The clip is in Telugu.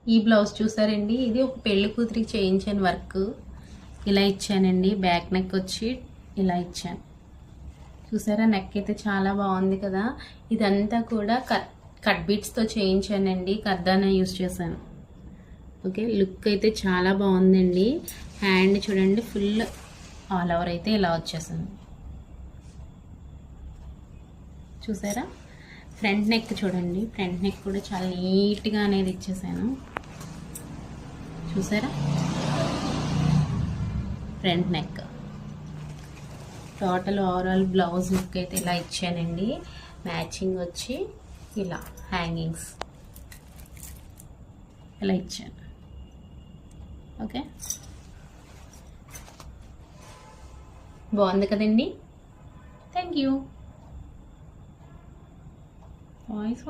ఈ బ్లౌజ్ చూసారండి, ఇది ఒక పెళ్లి కూతురికి చేయించాను వర్క్. ఇలా ఇచ్చానండి. బ్యాక్ నెక్ వచ్చి ఇలా ఇచ్చాను. చూసారా, నెక్ అయితే చాలా బాగుంది కదా. ఇదంతా కూడా కట్ బీట్స్తో చేయించానండి. కర్దానా యూస్ చేశాను. ఓకే, లుక్ అయితే చాలా బాగుందండి. హ్యాండ్ చూడండి, ఫుల్ ఆల్ ఓవర్ అయితే ఇలా వచ్చేసింది. చూసారా, ఫ్రంట్ నెక్ చూడండి. ఫ్రంట్ నెక్ కూడా చాలా నీట్గా అనేది ఇచ్చేసాను. చూసారా, front neck total overall blouse look అయితే ఇలా ఇచ్చానండి. మ్యాచింగ్ వచ్చి ఇలా హ్యాంగింగ్స్ ఇలా ఇచ్చాను. ఓకే, బాగుంది కదండి. Thank you. వాయిస్